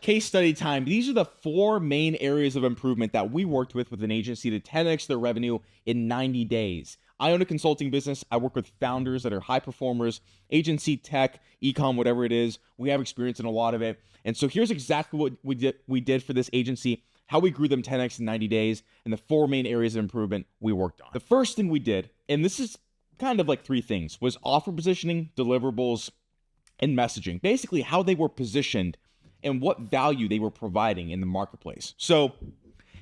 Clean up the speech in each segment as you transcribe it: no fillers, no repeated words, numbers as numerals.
case study time. These are the 4 main areas of improvement that we worked with an agency to 10x their revenue in 90 days. I own a consulting business. I work with founders that are high performers, agency, tech, e-com, whatever it is. We have experience in a lot of it. And so here's exactly what we did for this agency, how we grew them 10x in 90 days, and the 4 main areas of improvement we worked on. The first thing we did, and this is kind of like 3 things, was offer positioning, deliverables, and messaging. Basically how they were positioned and what value they were providing in the marketplace. So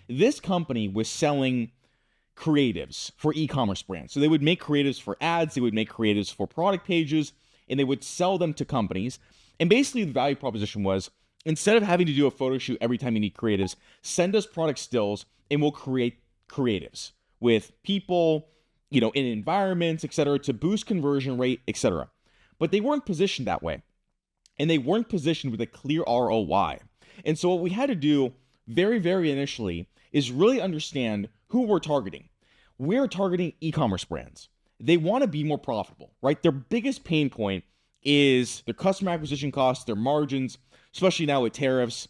this company was selling creatives for e-commerce brands. So they would make creatives for ads, they would make creatives for product pages, and they would sell them to companies. And basically the value proposition was, instead of having to do a photo shoot every time you need creatives, send us product stills and we'll create creatives with people, in environments, etc., to boost conversion rate, etc. But they weren't positioned that way. And they weren't positioned with a clear ROI. And so what we had to do very, very initially is really understand who we're targeting. We're targeting e-commerce brands. They want to be more profitable, right? Their biggest pain point is their customer acquisition costs, their margins, especially now with tariffs,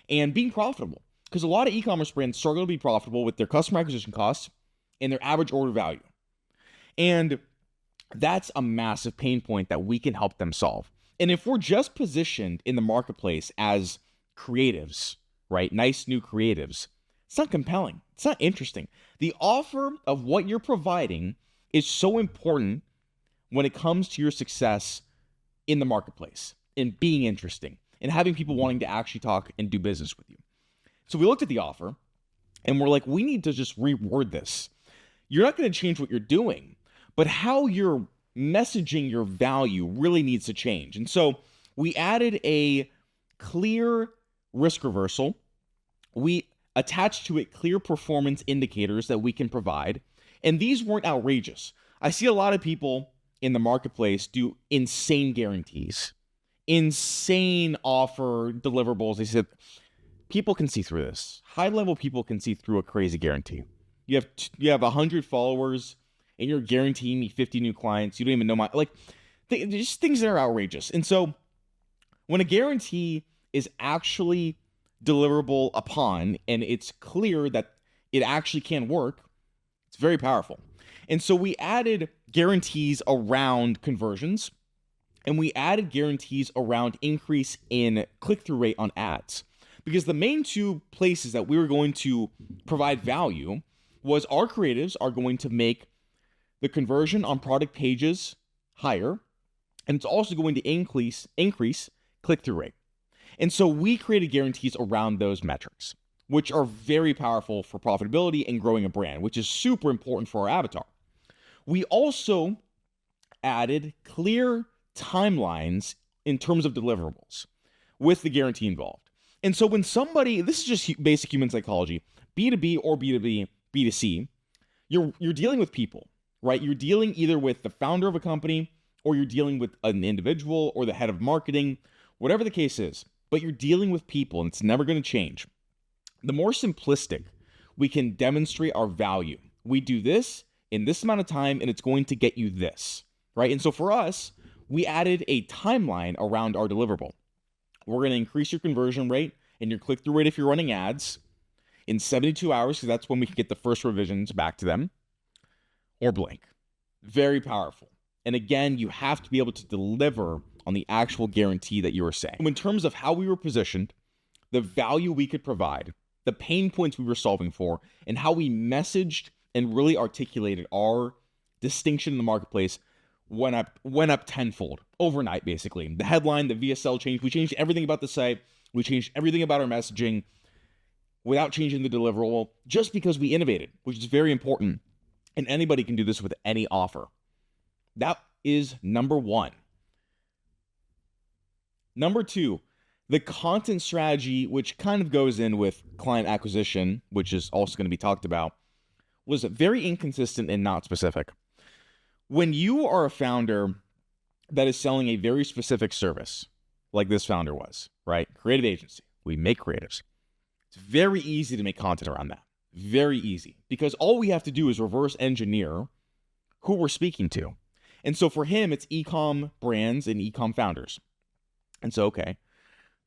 and being profitable. Because a lot of e-commerce brands struggle to be profitable with their customer acquisition costs and their average order value. And that's a massive pain point that we can help them solve. And if we're just positioned in the marketplace as creatives, right? Nice new creatives, it's not compelling. It's not interesting. The offer of what you're providing is so important when it comes to your success in the marketplace and being interesting and having people wanting to actually talk and do business with you. So we looked at the offer and we're like, we need to just reword this. You're not going to change what you're doing, but how you're messaging your value really needs to change. And so we added a clear risk reversal. We attached to it clear performance indicators that we can provide. And these weren't outrageous. I see a lot of people in the marketplace do insane guarantees, insane offer deliverables. They said people can see through this. High-level people can see through a crazy guarantee. You have 100 followers and you're guaranteeing me 50 new clients. You don't even know just things that are outrageous. And so when a guarantee is actually deliverable upon and it's clear that it actually can work, it's very powerful. And so we added guarantees around conversions and we added guarantees around increase in click-through rate on ads. Because the main 2 places that we were going to provide value was our creatives are going to make the conversion on product pages higher, and it's also going to increase click-through rate. And so we created guarantees around those metrics, which are very powerful for profitability and growing a brand, which is super important for our avatar. We also added clear timelines in terms of deliverables with the guarantee involved. And so when somebody, this is just basic human psychology, B2B or B2B, B2C, you're dealing with people, right? You're dealing either with the founder of a company or you're dealing with an individual or the head of marketing, whatever the case is, but you're dealing with people and it's never going to change. The more simplistic we can demonstrate our value, we do this in this amount of time and it's going to get you this, right? And so for us, we added a timeline around our deliverable. We're going to increase your conversion rate and your click-through rate if you're running ads in 72 hours, because that's when we can get the first revisions back to them, or blank. Very powerful. And again, you have to be able to deliver on the actual guarantee that you were saying. In terms of how we were positioned, the value we could provide, the pain points we were solving for, and how we messaged and really articulated our distinction in the marketplace went up tenfold overnight, basically. The headline, the VSL changed. We changed everything about the site. We changed everything about our messaging without changing the deliverable, just because we innovated, which is very important. And anybody can do this with any offer. That is number 1. Number 2, the content strategy, which kind of goes in with client acquisition, which is also going to be talked about, was very inconsistent and not specific. When you are a founder that is selling a very specific service, like this founder was, right? Creative agency. We make creatives. It's very easy to make content around that. Very easy. Because all we have to do is reverse engineer who we're speaking to. And so for him, it's e-com brands and e-com founders. And so, okay,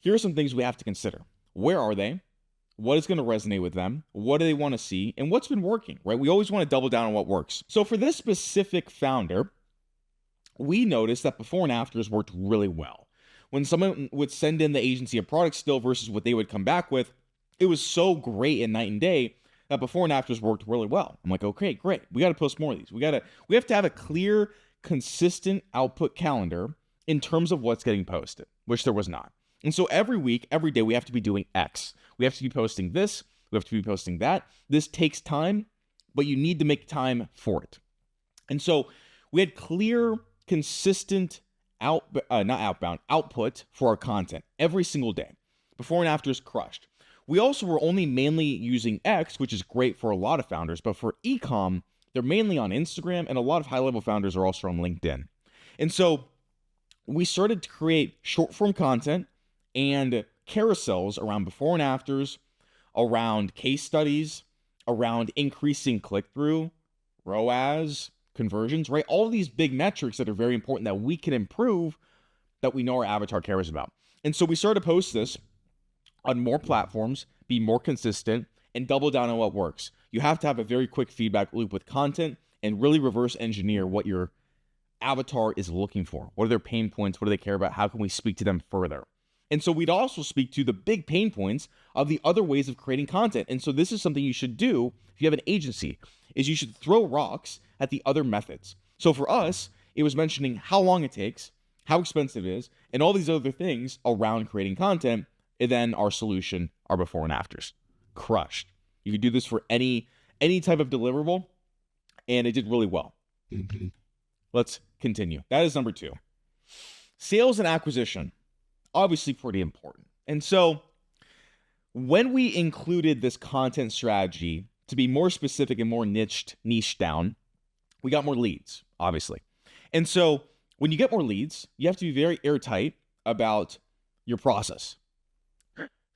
here are some things we have to consider. Where are they? What is going to resonate with them? What do they want to see? And what's been working, right? We always want to double down on what works. So for this specific founder, we noticed that before and afters worked really well. When someone would send in the agency a product still versus what they would come back with, it was so great in night and day that before and afters worked really well. I'm like, okay, great. We got to post more of these. We have to have a clear, consistent output calendar in terms of what's getting posted, which there was not. And so every week, every day, we have to be doing X. We have to be posting this. We have to be posting that. This takes time, but you need to make time for it. And so we had clear, consistent output for our content every single day. Before and afters crushed. We also were only mainly using X, which is great for a lot of founders, but for e-com, they're mainly on Instagram, and a lot of high-level founders are also on LinkedIn. And so we started to create short-form content and carousels around before and afters, around case studies, around increasing click-through, ROAS, conversions, right? All of these big metrics that are very important that we can improve, that we know our avatar cares about. And so we started to post this on more platforms, be more consistent, and double down on what works. You have to have a very quick feedback loop with content and really reverse engineer what your avatar is looking for. What are their pain points? What do they care about? How can we speak to them further? And so we'd also speak to the big pain points of the other ways of creating content. And so this is something you should do if you have an agency, is you should throw rocks at the other methods. So for us, it was mentioning how long it takes, how expensive it is, and all these other things around creating content. And then our solution, our before and afters. Crushed. You could do this for any type of deliverable, and it did really well. Let's continue. That is number 2. Sales and acquisition, obviously pretty important. And so when we included this content strategy to be more specific and more niched down, we got more leads, obviously. And so when you get more leads, you have to be very airtight about your process.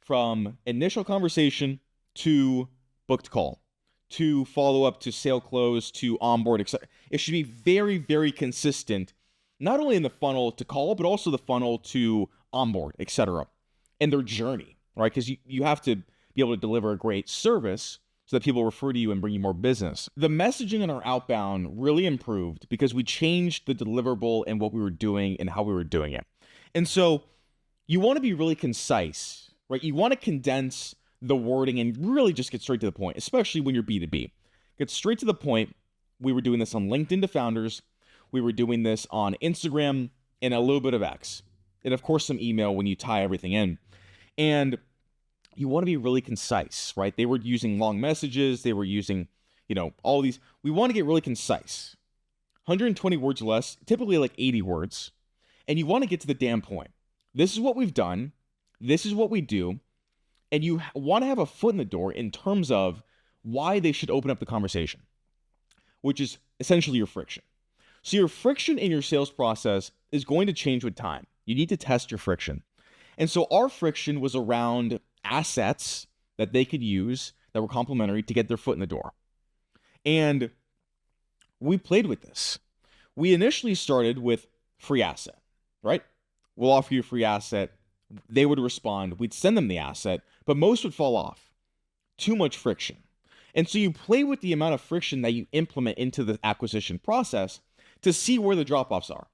From initial conversation to booked call, to follow up, to sale close, to onboard, etc. It should be very, very consistent, not only in the funnel to call, but also the funnel to onboard, etc. And their journey, right? Because you have to be able to deliver a great service so that people refer to you and bring you more business. The messaging in our outbound really improved because we changed the deliverable and what we were doing and how we were doing it. And so you want to be really concise, right? You want to condense the wording and really just get straight to the point, especially when you're B2B. Get straight to the point. We were doing this on LinkedIn to founders. We were doing this on Instagram and a little bit of X. And of course, some email when you tie everything in. And you want to be really concise, right? They were using long messages. They were using, all these. We want to get really concise. 120 words or less, typically like 80 words. And you want to get to the damn point. This is what we've done. This is what we do, and you want to have a foot in the door in terms of why they should open up the conversation, which is essentially your friction. So your friction in your sales process is going to change with time. You need to test your friction. And so our friction was around assets that they could use that were complementary to get their foot in the door. And we played with this. We initially started with free asset, right? We'll offer you a free asset. They would respond. We'd send them the asset, but most would fall off. Too much friction. And so you play with the amount of friction that you implement into the acquisition process to see where the drop-offs are.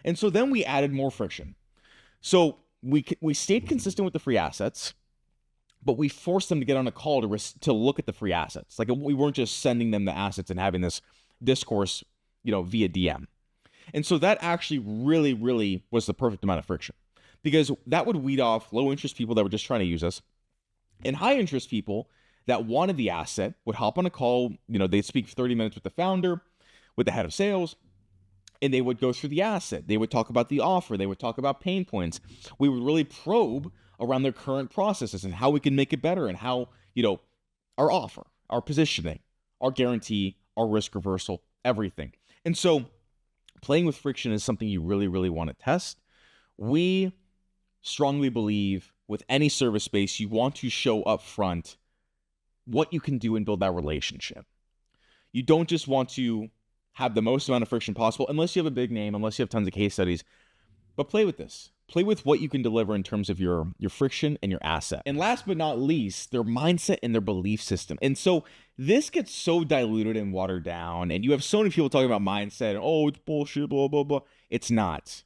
And so then we added more friction. So we stayed consistent with the free assets, but we forced them to get on a call to look at the free assets. Like we weren't just sending them the assets and having this discourse, via DM. And so that actually really, really was the perfect amount of friction. Because that would weed off low-interest people that were just trying to use us. And high-interest people that wanted the asset would hop on a call. They'd speak for 30 minutes with the founder, with the head of sales, and they would go through the asset. They would talk about the offer. They would talk about pain points. We would really probe around their current processes and how we can make it better and how, our offer, our positioning, our guarantee, our risk reversal, everything. And so playing with friction is something you really, really want to test. We strongly believe with any service space, you want to show up front what you can do and build that relationship. You don't just want to have the most amount of friction possible, unless you have a big name, unless you have tons of case studies, but play with this. Play with what you can deliver in terms of your friction and your asset. And last but not least, their mindset and their belief system. And so this gets so diluted and watered down, and you have so many people talking about mindset, and, oh, it's bullshit, blah, blah, blah. It's not.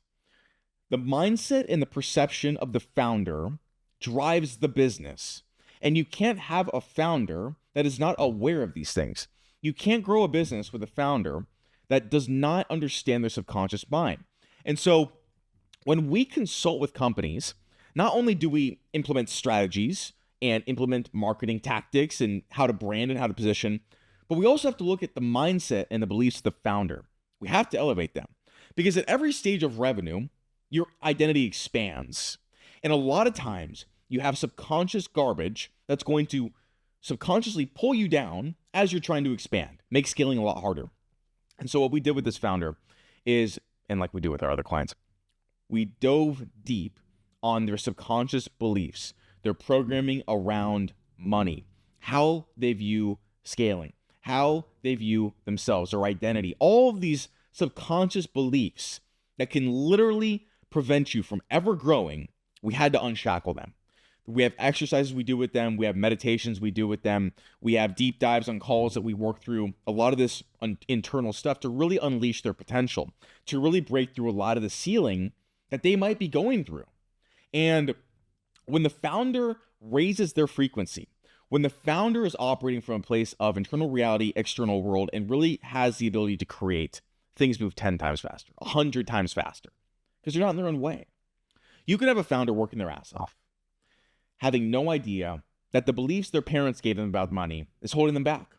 The mindset and the perception of the founder drives the business. And you can't have a founder that is not aware of these things. You can't grow a business with a founder that does not understand their subconscious mind. And so when we consult with companies, not only do we implement strategies and implement marketing tactics and how to brand and how to position, but we also have to look at the mindset and the beliefs of the founder. We have to elevate them because at every stage of revenue, your identity expands. And a lot of times you have subconscious garbage that's going to subconsciously pull you down as you're trying to expand, make scaling a lot harder. And so what we did with this founder is, and like we do with our other clients, we dove deep on their subconscious beliefs, their programming around money, how they view scaling, how they view themselves, their identity, all of these subconscious beliefs that can literally prevent you from ever growing. We had to unshackle them. We have exercises we do with them. We have meditations we do with them. We have deep dives on calls that we work through a lot of this internal stuff to really unleash their potential, to really break through a lot of the ceiling that they might be going through. And when the founder raises their frequency, when the founder is operating from a place of internal reality, external world, and really has the ability to create, things move 10 times faster, 100 times faster, because they're not in their own way. You can have a founder working their ass off, having no idea that the beliefs their parents gave them about money is holding them back.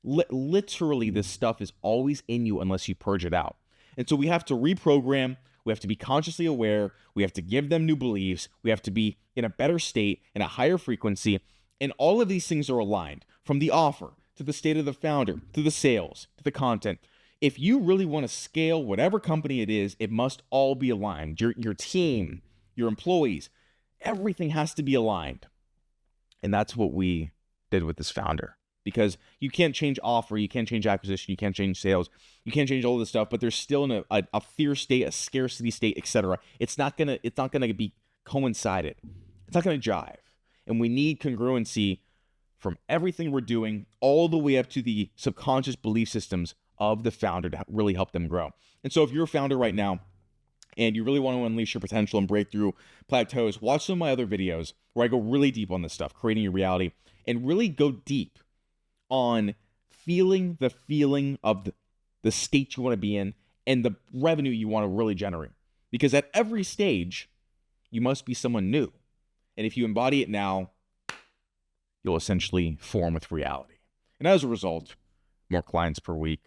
Literally, this stuff is always in you unless you purge it out. And so we have to reprogram. We have to be consciously aware. We have to give them new beliefs. We have to be in a better state, in a higher frequency. And all of these things are aligned, from the offer to the state of the founder, to the sales, to the content. If you really want to scale whatever company it is, it must all be aligned. Your team, your employees, everything has to be aligned. And that's what we did with this founder. Because you can't change offer, you can't change acquisition, you can't change sales, you can't change all this stuff, but there's still in a fear state, a scarcity state, etc. It's not gonna be coincided. It's not gonna jive. And we need congruency from everything we're doing all the way up to the subconscious belief systems of the founder to really help them grow. And so if you're a founder right now and you really want to unleash your potential and break through plateaus, watch some of my other videos where I go really deep on this stuff, creating your reality, and really go deep on feeling the feeling of the state you want to be in and the revenue you want to really generate. Because at every stage, you must be someone new. And if you embody it now, you'll essentially form with reality. And as a result, more clients per week,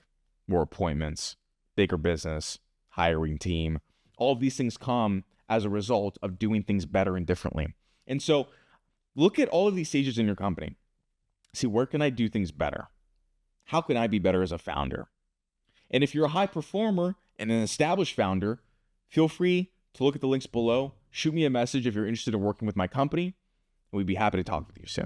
more appointments, bigger business, hiring team, all of these things come as a result of doing things better and differently. And so look at all of these stages in your company. See, where can I do things better? How can I be better as a founder? And if you're a high performer and an established founder, feel free to look at the links below. Shoot me a message if you're interested in working with my company, and we'd be happy to talk with you soon.